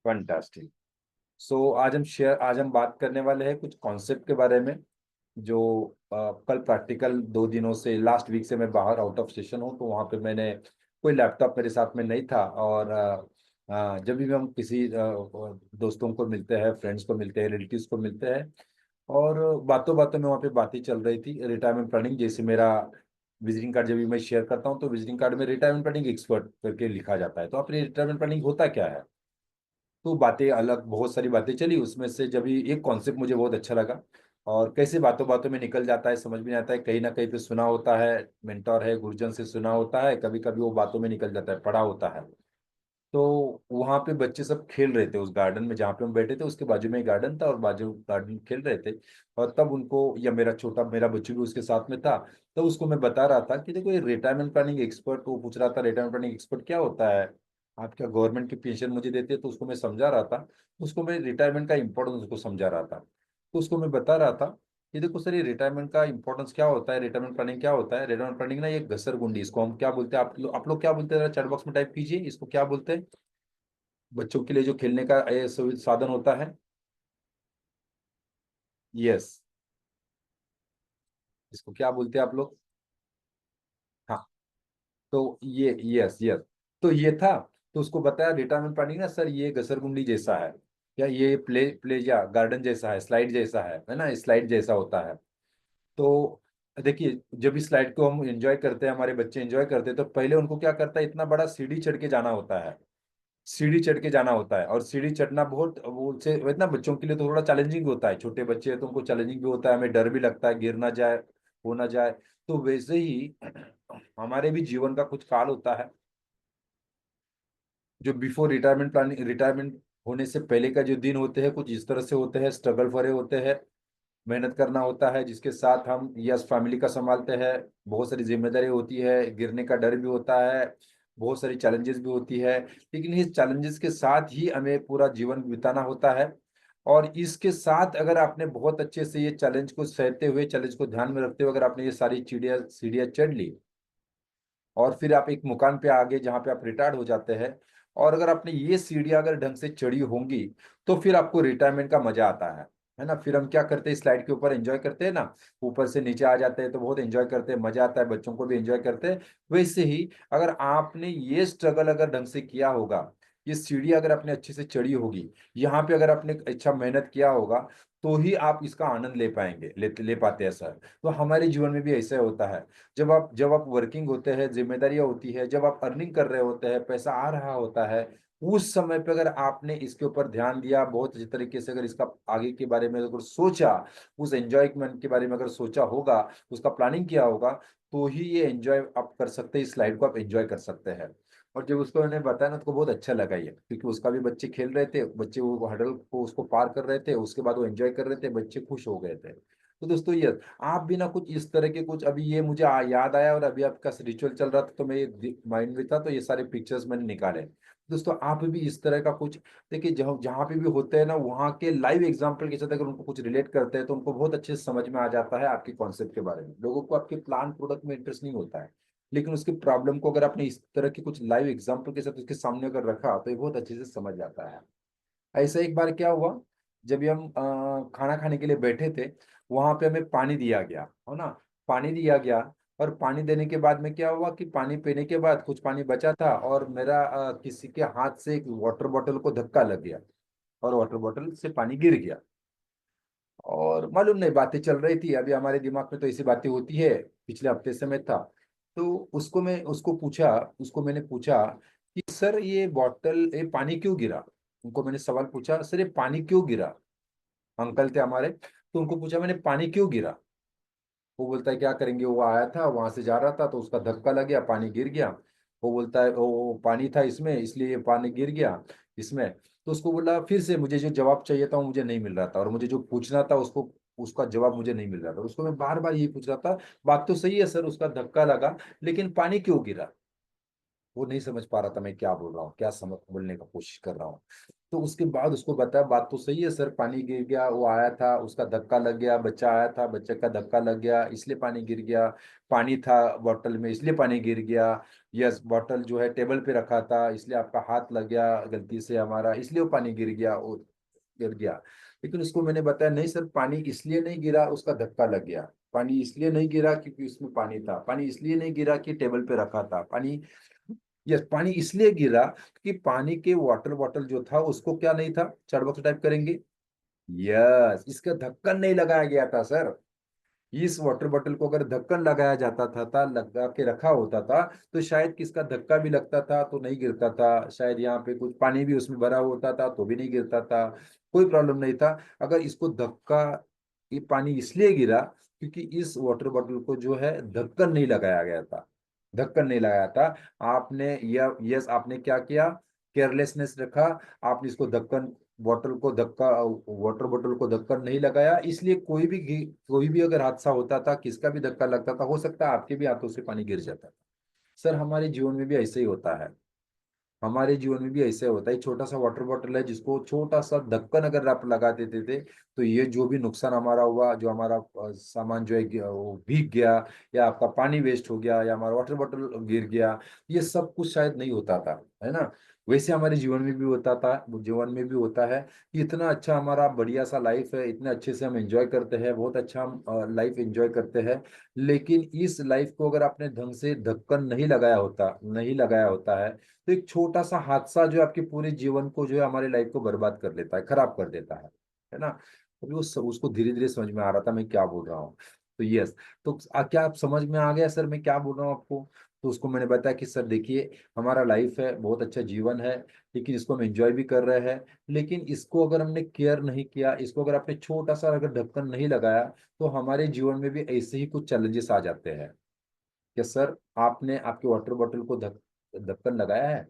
Fantastic. आज हम बात करने वाले हैं कुछ कॉन्सेप्ट के बारे में जो कल प्रैक्टिकल 2 दिनों से लास्ट वीक से मैं बाहर आउट ऑफ स्टेशन हूँ, तो वहाँ पे मैंने कोई लैपटॉप मेरे साथ में नहीं था। और जब भी हम किसी दोस्तों को मिलते हैं, फ्रेंड्स को मिलते हैं, रिलेटिव्स को मिलते हैं, और बातों बातों में वहाँ पे बातें चल रही थी रिटायरमेंट प्लानिंग। जैसे मेरा विजिटिंग कार्ड जब भी मैं शेयर करता हूँ तो विजिटिंग कार्ड में रिटायरमेंट प्लानिंग एक्सपर्ट करके लिखा जाता है। तो आप रिटायरमेंट प्लानिंग होता क्या है? तो बातें अलग, बहुत सारी बातें चली उसमें से। जब भी एक कॉन्सेप्ट मुझे बहुत अच्छा लगा, और कैसे बातों बातं में निकल जाता है समझ में नहीं आता है। कहीं ना कहीं पे सुना होता है, मेंटोर है, गुरुजन से सुना होता है, कभी कभी वो बातों में निकल जाता है, पढ़ा होता है। तो वहां पे बच्चे सब खेल रहे थे उस गार्डन में जहाँ पे हम बैठे थे, उसके बाजू में एक गार्डन था और बाजू गार्डन खेल रहे थे। और तब उनको, या मेरा बच्चू भी उसके साथ में था, तो उसको मैं बता रहा था कि देखो ये रिटायरमेंट प्लानिंग एक्सपर्ट, वो पूछ रहा था रिटायरमेंट प्लानिंग एक्सपर्ट क्या होता है, आप क्या गवर्नमेंट की पेंशन मुझे देते हैं? तो उसको मैं समझा रहा था, उसको मैं रिटायरमेंट का इंपॉर्टेंस उसको समझा रहा था। तो उसको मैं बता रहा था कि देखो सर, ये रिटायरमेंट का इंपॉर्टेंस क्या होता है, रिटायरमेंट प्लानिंग क्या होता है। रिटायरमेंट प्लानिंग ना ये घसरगुंडी, इसको हम क्या बोलते हैं, आप लोग क्या बोलते हैं, चैट बॉक्स में टाइप कीजिए इसको क्या बोलते हैं। बच्चों के लिए जो खेलने का ये साधन होता है। यस। इसको क्या बोलते हैं आप लोग? हाँ। तो ये, यस यस। तो ये था। तो उसको बताया रिटायरमेंट प्लानिंग ना सर ये घसरगुंडी जैसा है, या ये प्ले या गार्डन जैसा है, स्लाइड जैसा है ना, स्लाइड जैसा होता है। तो देखिए, जब इस स्लाइड को हम एंजॉय करते हैं, हमारे बच्चे एंजॉय करते हैं, तो पहले उनको क्या करता है, इतना बड़ा सीढ़ी चढ़ के जाना होता है। सीढ़ी चढ़ के जाना होता है, और सीढ़ी चढ़ना बहुत वो से इतना बच्चों के लिए तो थोड़ा चैलेंजिंग भी होता है। छोटे बच्चे हैं तो उनको चैलेंजिंग भी होता है, हमें डर भी लगता है गिर ना जाए, हो ना जाए। तो वैसे ही हमारे भी जीवन का कुछ काल होता है जो बिफोर रिटायरमेंट प्लानिंग, रिटायरमेंट होने से पहले का जो दिन होते हैं कुछ इस तरह से होते हैं, स्ट्रगल भरे होते हैं। मेहनत करना होता है जिसके साथ हम यस फैमिली का संभालते हैं, बहुत सारी जिम्मेदारी होती है, गिरने का डर भी होता है, बहुत सारी चैलेंजेस भी होती है। लेकिन इस चैलेंजेस के साथ ही हमें पूरा जीवन बिताना होता है। और इसके साथ अगर आपने बहुत अच्छे से ये चैलेंज को सहते हुए, चैलेंज को ध्यान में रखते हुए अगर आपने ये सारी चिड़िया सीढ़ियाँ चढ़ ली, और फिर आप एक मुकाम पे आ गए जहाँ पे आप रिटायर्ड हो जाते हैं, और अगर आपने ये सीढ़ियाँ अगर ढंग से चढ़ी होंगी, तो फिर आपको रिटायरमेंट का मजा आता है ना। फिर हम क्या करते हैं, स्लाइड के ऊपर एंजॉय करते हैं ना, ऊपर से नीचे आ जाते हैं तो बहुत एंजॉय करते हैं, मजा आता है, बच्चों को भी एंजॉय करते हैं। वैसे ही अगर आपने ये स्ट्रगल अगर ढंग से किया होगा, ये सीढ़ी अगर आपने अच्छे से चढ़ी होगी, यहाँ पे अगर आपने अच्छा मेहनत किया होगा, तो ही आप इसका आनंद ले पाएंगे, ले पाते हैं सर। तो हमारे जीवन में भी ऐसा होता है। जब आप वर्किंग होते हैं, जिम्मेदारियां होती है, जब आप अर्निंग कर रहे होते हैं, पैसा आ रहा होता है, उस समय पे अगर आपने इसके ऊपर ध्यान दिया, बहुत अच्छी तरीके से अगर इसका आगे के बारे में अगर सोचा, उस एंजॉयमेंट के बारे में अगर सोचा होगा, उसका प्लानिंग किया होगा, तो ही ये एंजॉय आप कर सकते हैं, इस लाइफ को आप एंजॉय कर सकते हैं। और जब उसको मैंने बताया ना तो बहुत अच्छा लगा ये, क्योंकि उसका भी बच्चे खेल रहे थे, बच्चे वो हडल को उसको पार कर रहे थे, उसके बाद वो एंजॉय कर रहे थे, बच्चे खुश हो गए थे। तो दोस्तों ये आप भी ना कुछ इस तरह के कुछ, अभी ये मुझे याद आया और अभी आपका रिचुअल चल रहा था तो मैं ये माइंड में था, तो ये सारे पिक्चर्स मैंने निकाले। दोस्तों आप भी इस तरह का कुछ देखिए, जहाँ जहाँ पे भी होते हैं ना, वहाँ के लाइव एग्जांपल के साथ अगर उनको कुछ रिलेट करते हैं तो उनको बहुत अच्छे से समझ में आ जाता है आपके कॉन्सेप्ट के बारे में। लोगों को आपके प्लान प्रोडक्ट में इंटरेस्ट नहीं होता है, लेकिन उसकी प्रॉब्लम को अगर आपने इस तरह के कुछ लाइव एग्जांपल के साथ उसके सामने अगर रखा तो ये बहुत अच्छे से समझ जाता है। ऐसा एक बार क्या हुआ, जब भी हम खाना खाने के लिए बैठे थे, वहां पे हमें पानी दिया गया, है ना, पानी दिया गया। और पानी देने के बाद में क्या हुआ कि पानी पीने के बाद कुछ पानी बचा था, और मेरा किसी के हाथ से एक वाटर बॉटल को धक्का लग गया, और वाटर बॉटल से पानी गिर गया। और मालूम नहीं बातें चल रही थी, अभी हमारे दिमाग में तो ऐसी बातें होती है, पिछले हफ्ते से मैं था। तो उसको मैंने पूछा कि सर ये पानी क्यों गिरा। उनको मैंने सवाल पूछा, सर ये पानी क्यों गिरा। अंकल थे हमारे, तो उनको पूछा मैंने पानी क्यों गिरा। वो बोलता है क्या करेंगे, वो आया था वहां से जा रहा था तो उसका धक्का लग गया, पानी गिर गया। वो बोलता है वो पानी था इसमें इसलिए ये पानी गिर गया इसमें। तो उसको बोला फिर से, मुझे जो जवाब चाहिए था वो मुझे नहीं मिल रहा था, और मुझे जो पूछना था उसको, उसका जवाब मुझे नहीं मिल रहा था। उसको मैं बार बार यही पूछ रहा था, बात तो सही है सर, उसका धक्का लगा, लेकिन पानी क्यों गिरा। वो नहीं समझ पा रहा था मैं क्या बोल रहा हूँ, क्या समझ बोलने का कोशिश कर रहा हूँ। तो उसके बाद उसको बताया बात तो सही है सर, पानी गिर गया, वो आया था उसका धक्का लग गया, बच्चा आया था बच्चे का धक्का लग गया इसलिए पानी गिर गया, पानी था बॉटल में इसलिए पानी गिर गया, यस बॉटल जो है टेबल पे रखा था इसलिए आपका हाथ लग गया गलती से हमारा, इसलिए वो पानी गिर गया, वो गिर गया। लेकिन उसको मैंने बताया नहीं सर, पानी इसलिए नहीं गिरा उसका धक्का लग गया, पानी इसलिए नहीं गिरा क्योंकि उसमें पानी था, पानी इसलिए नहीं गिरा कि टेबल पे रखा था, पानी, यस पानी इसलिए गिरा क्योंकि पानी के वाटर बॉटल जो था उसको क्या नहीं था, चैट बॉक्स टाइप करेंगे, यस इसका ढक्कन नहीं लगाया गया था सर। इस वाटर बॉटल को अगर ढक्कन लगाया जाता था लगा के रखा होता था तो शायद किसका धक्का भी लगता था तो नहीं गिरता था, शायद यहाँ पे कुछ पानी भी उसमें भरा होता था तो भी नहीं गिरता था, कोई प्रॉब्लम नहीं था। अगर इसको धक्का, ये पानी इसलिए गिरा क्योंकि इस वाटर बॉटल को जो है ढक्कन नहीं लगाया गया था, ढक्कन नहीं लगाया था। आपने या यस आपने क्या किया, केयरलेसनेस रखा, आपने इसको ढक्कन, बॉटल को धक्का, वाटर बॉटल को ढक्कन नहीं लगाया, इसलिए कोई भी अगर हादसा होता था, किसका भी धक्का लगता था, हो सकता है आपके भी हाथों से पानी गिर जाता था। सर हमारे जीवन में भी ऐसे ही होता है, हमारे जीवन में भी ऐसे होता है, छोटा सा वाटर बॉटल है जिसको छोटा सा ढक्कन अगर आप लगा देते थे तो ये जो भी नुकसान हमारा हुआ, जो हमारा सामान जो है वो भीग गया, या आपका पानी वेस्ट हो गया, या हमारा वाटर बॉटल गिर गया, ये सब कुछ शायद नहीं होता था, है ना। वैसे हमारे जीवन में भी होता था, जीवन में भी होता है कि इतना अच्छा हमारा बढ़िया सा लाइफ है, इतने अच्छे से हम एंजॉय करते हैं, बहुत अच्छा हम लाइफ एंजॉय करते हैं। लेकिन इस लाइफ को अगर आपने ढंग से ढक्कन नहीं लगाया होता है तो एक छोटा सा हादसा जो है आपके पूरे जीवन को, जो है हमारे लाइफ को बर्बाद कर देता है, खराब कर देता है ना। अभी उसको धीरे धीरे समझ में आ रहा था मैं क्या बोल रहा हूँ। तो यस, तो क्या आप समझ में आ गया सर मैं क्या बोल रहा हूँ आपको। तो उसको मैंने बताया कि सर देखिए, हमारा लाइफ है, बहुत अच्छा जीवन है, लेकिन इसको हम एंजॉय भी कर रहे हैं, लेकिन इसको अगर हमने केयर नहीं किया, इसको अगर आपने छोटा सा अगर ढक्कन नहीं लगाया तो हमारे जीवन में भी ऐसे ही कुछ चैलेंजेस आ जाते हैं। क्या सर आपने आपके वाटर बॉटल को ढक्कन लगाया है,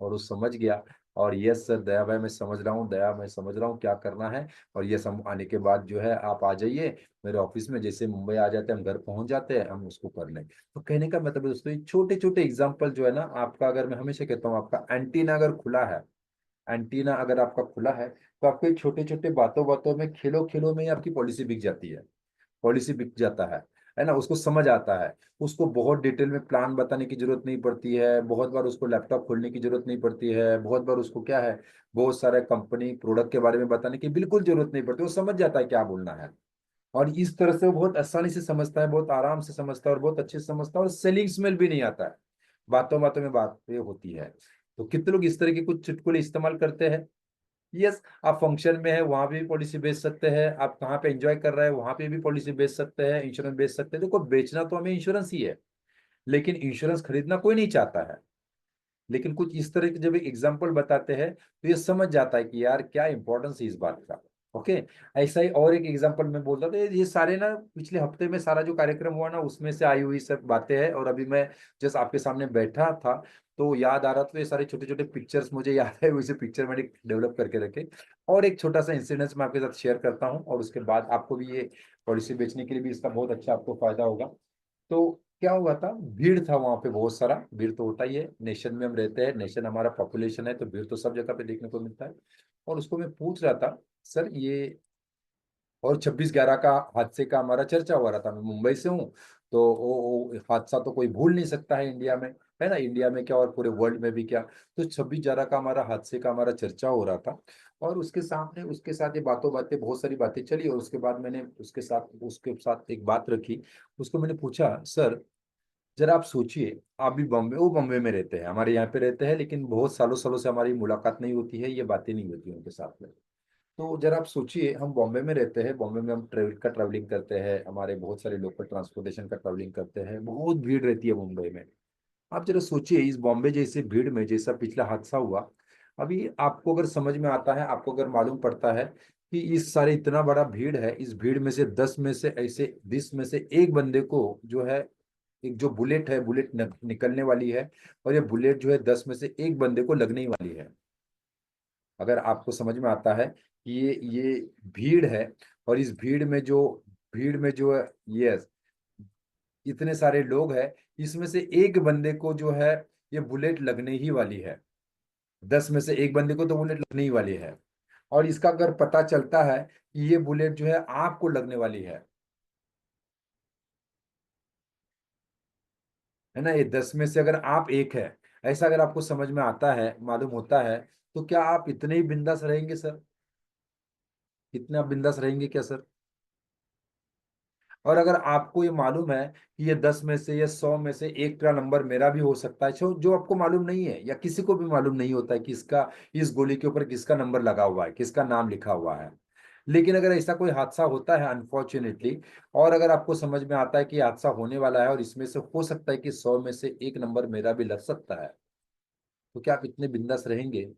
और वो समझ गया। और यस सर, दया भाई मैं समझ रहा हूँ, दया मैं समझ रहा हूँ क्या करना है। और यस हम आने के बाद जो है आप आ जाइए मेरे ऑफिस में, जैसे मुंबई आ जाते हैं हम घर पहुंच जाते हैं, हम उसको कर लें। तो कहने का मतलब है दोस्तों, ये छोटे छोटे एग्जाम्पल जो है ना आपका, अगर मैं हमेशा कहता हूँ आपका एंटीना अगर खुला है, एंटीना अगर आपका खुला है तो आपके छोटे छोटे बातों बातों में, खेलों खेलों में ही आपकी पॉलिसी बिक जाती है, पॉलिसी बिक जाता है ना, उसको समझ आता है। उसको बहुत डिटेल में प्लान बताने की जरूरत नहीं पड़ती है, बहुत बार उसको लैपटॉप खोलने की जरूरत नहीं पड़ती है, बहुत बार उसको क्या है, बहुत सारे कंपनी प्रोडक्ट के बारे में बताने की बिल्कुल जरूरत नहीं पड़ती, वो समझ जाता है क्या बोलना है। और इस तरह से वो बहुत आसानी से समझता है, बहुत आराम से समझता है और बहुत अच्छे से समझता है, और सेलिंग स्मेल भी नहीं आता है, बातों बातों में बातें होती है। तो कितने लोग इस तरह के कुछ चुटकुले इस्तेमाल करते हैं। यस, आप फंक्शन में है वहां पे भी पॉलिसी बेच सकते हैं, आप कहाँ पे एंजॉय कर रहे हैं वहां पे भी पॉलिसी बेच सकते हैं, इंश्योरेंस बेच सकते हैं। देखो बेचना तो हमें इंश्योरेंस ही है, लेकिन इंश्योरेंस खरीदना कोई नहीं चाहता है। लेकिन कुछ इस तरह के जब एग्जाम्पल बताते हैं तो ये समझ जाता है कि यार क्या इंपॉर्टेंस है इस बात का। ओके, ऐसा ही और एक एग्जांपल मैं बोलता था, ये सारे ना पिछले हफ्ते में सारा जो कार्यक्रम हुआ ना उसमें से आई हुई सब बातें हैं, और अभी मैं जस्ट आपके सामने बैठा था तो याद आ रहा था, ये सारे छोटे छोटे पिक्चर्स मुझे याद है, वैसे पिक्चर मैंने डेवलप करके रखे। और एक छोटा सा इंसिडेंस मैं आपके साथ शेयर करता हूँ, और उसके बाद आपको भी ये पॉलिसी बेचने के लिए भी इसका बहुत अच्छा आपको फायदा होगा। तो क्या हुआ था, भीड़ था वहां पे बहुत सारा, भीड़ तो होता ही है, नेशन में हम रहते हैं, नेशन हमारा पॉपुलेशन है, तो भीड़ तो सब जगह पे देखने को मिलता है। और उसको मैं पूछ रहा था सर ये, और 26/11 का हादसे का हमारा चर्चा हो रहा था, मैं मुंबई से हूँ, तो वो हादसा तो कोई भूल नहीं सकता है इंडिया में, है ना, इंडिया में क्या और पूरे वर्ल्ड में भी क्या। तो 26/11 का हमारा हादसे का हमारा चर्चा हो रहा था, और उसके सामने उसके साथ ये बातों बातें बहुत सारी बातें चली, और उसके बाद मैंने उसके साथ एक बात रखी। उसको मैंने पूछा सर, जरा आप सोचिए, आप भी बॉम्बे, वो बॉम्बे में रहते हैं, हमारे यहाँ पे रहते हैं, लेकिन बहुत सालों सालों से हमारी मुलाकात नहीं होती है, ये बातें नहीं होती उनके साथ में। तो जरा आप सोचिए, हम बॉम्बे में रहते हैं, बॉम्बे में हम ट्रैवलिंग करते हैं, हमारे बहुत सारे लोकल ट्रांसपोर्टेशन का ट्रैवलिंग करते हैं, बहुत भीड़ रहती है मुंबई में। आप जरा सोचिए इस बॉम्बे जैसे भीड़ में, जैसा पिछला हादसा हुआ, अभी आपको अगर समझ में आता है, आपको अगर मालूम पड़ता है कि इस सारे इतना बड़ा भीड़ है, इस भीड़ में से 10 में से ऐसे 20 में से एक बंदे को जो है, एक जो बुलेट है, बुलेट निकलने वाली है, और ये बुलेट जो है 10 में से एक बंदे को लगने ही वाली है। अगर आपको समझ में आता है कि ये भीड़ है, और इस भीड़ में जो है, यस, इतने सारे लोग हैं, इसमें से एक बंदे को जो है ये बुलेट लगने ही वाली है। 10 में से एक बंदे को तो बुलेट लगने ही वाली है। और इसका अगर पता चलता है कि ये बुलेट जो है आपको लगने वाली है ना, ये 10 में से अगर आप एक है, ऐसा अगर आपको समझ में आता है, मालूम होता है, तो क्या आप इतने ही बिंदास रहेंगे सर? इतने आप बिंदास रहेंगे क्या सर? और अगर आपको ये मालूम है कि ये 10 में से या 100 में से एक का नंबर मेरा भी हो सकता है, जो आपको मालूम नहीं है या किसी को भी मालूम नहीं होता है कि इसका, इस गोली के ऊपर किसका नंबर लगा हुआ है, किसका नाम लिखा हुआ है। लेकिन अगर ऐसा कोई हादसा होता है अनफॉर्चुनेटली, और अगर आपको समझ में आता है कि हादसा होने वाला है और इसमें से हो सकता है कि 100 में से एक नंबर मेरा भी लग सकता है, तो क्या आप इतने बिंदास रहेंगे?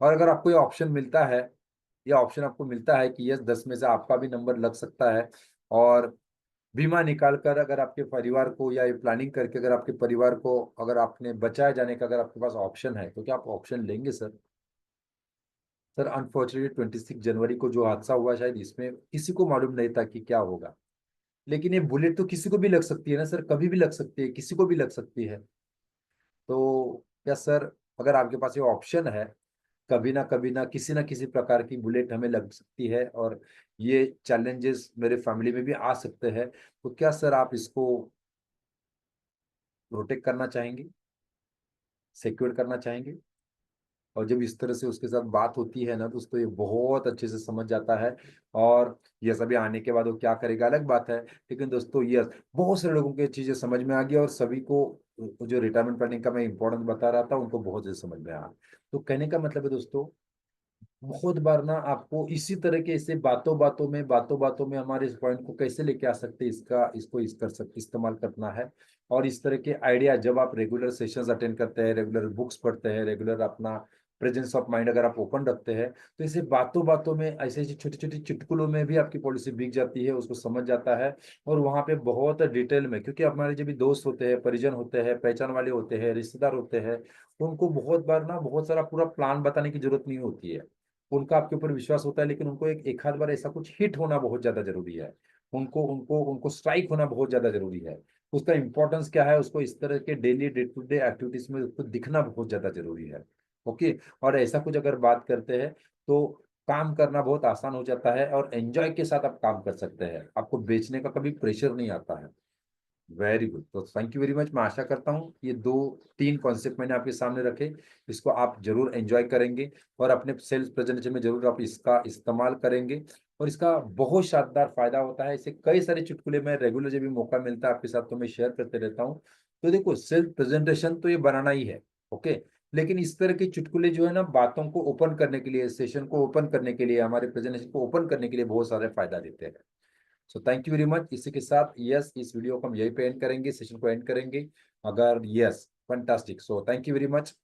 और अगर आपको ये ऑप्शन मिलता है, ये ऑप्शन आपको मिलता है कि यस 10 में से आपका भी नंबर लग सकता है, और बीमा निकाल कर अगर आपके परिवार को, या ये प्लानिंग करके अगर आपके परिवार को अगर आपने बचाए जाने का अगर आपके पास ऑप्शन है, तो क्या आप ऑप्शन लेंगे सर? सर अनफॉर्चुनेटली 26 जनवरी को जो हादसा हुआ, शायद इसमें किसी को मालूम नहीं था कि क्या होगा। लेकिन ये बुलेट तो किसी को भी लग सकती है ना सर, कभी भी लग सकती है, किसी को भी लग सकती है। तो क्या सर, अगर आपके पास ये ऑप्शन है, कभी ना किसी ना किसी प्रकार की बुलेट हमें लग सकती है, और ये चैलेंजेस मेरे फैमिली में भी आ सकते हैं, तो क्या सर आप इसको प्रोटेक्ट करना चाहेंगे, सिक्योर करना चाहेंगे? और जब इस तरह से उसके साथ बात होती है ना, तो उसको ये बहुत अच्छे से समझ जाता है। और ये सभी आने के बाद वो क्या करेगा अलग बात है, लेकिन दोस्तों ये बहुत सारे लोगों को ये चीजें समझ में आ गई, और सभी को जो रिटायरमेंट प्लानिंग का मैं इंपॉर्टेंस बता रहा था, उनको बहुत ज्यादा समझ में आया। तो कहने का मतलब है दोस्तों, बहुत बार ना आपको इसी तरह के ऐसे बातों बातों में हमारे इस पॉइंट को कैसे लेके आ सकते हैं, इसका इसको इस कर सकते इस्तेमाल करना है। और इस तरह के आइडिया जब आप रेगुलर सेशंस अटेंड करते हैं, रेगुलर बुक्स पढ़ते हैं, रेगुलर अपना प्रेजेंस ऑफ माइंड अगर आप ओपन रखते हैं, तो इसे बातों में ऐसे ऐसे छोटी छोटी चुटकुलों में भी आपकी पॉलिसी बिक जाती है, उसको समझ जाता है। और वहां पे बहुत डिटेल में, क्योंकि हमारे जो भी दोस्त होते हैं, परिजन होते हैं, पहचान वाले होते हैं, रिश्तेदार होते हैं, उनको बहुत बार ना बहुत सारा पूरा प्लान बताने की जरूरत नहीं होती है। उनका आपके ऊपर विश्वास होता है, लेकिन उनको एक आध बार ऐसा कुछ हिट होना बहुत ज्यादा जरूरी है। उनको उनको उनको स्ट्राइक होना बहुत ज्यादा जरूरी है। उसका इंपॉर्टेंस क्या है, उसको इस तरह के daily day to day activities में उसको दिखना बहुत ज्यादा जरूरी है। ओके। और ऐसा कुछ अगर बात करते हैं, तो काम करना बहुत आसान हो जाता है, और एंजॉय के साथ आप काम कर सकते हैं, आपको बेचने का कभी प्रेशर नहीं आता है। वेरी गुड, तो थैंक यू वेरी मच। मैं आशा करता हूँ ये दो तीन कॉन्सेप्ट मैंने आपके सामने रखे, इसको आप जरूर एंजॉय करेंगे, और अपने सेल्स प्रेजेंटेशन में जरूर आप इसका इस्तेमाल करेंगे। और इसका बहुत शानदार फायदा होता है, इसे कई सारे चुटकुले मैं रेगुलर जब भी मौका मिलता है आपके साथ तो मैं शेयर करते रहता हूँ। तो देखो, सेल्फ प्रेजेंटेशन तो ये बनाना ही है, ओके। लेकिन इस तरह के चुटकुले जो है ना, बातों को ओपन करने के लिए, सेशन को ओपन करने के लिए, हमारे प्रेजेंटेशन को ओपन करने के लिए बहुत सारे फायदा देते हैं। So thank you very much. इसी के साथ यस, इस वीडियो को हम यहीं पे एंड करेंगे, सेशन को एंड करेंगे। अगर yes, fantastic, so thank you very much.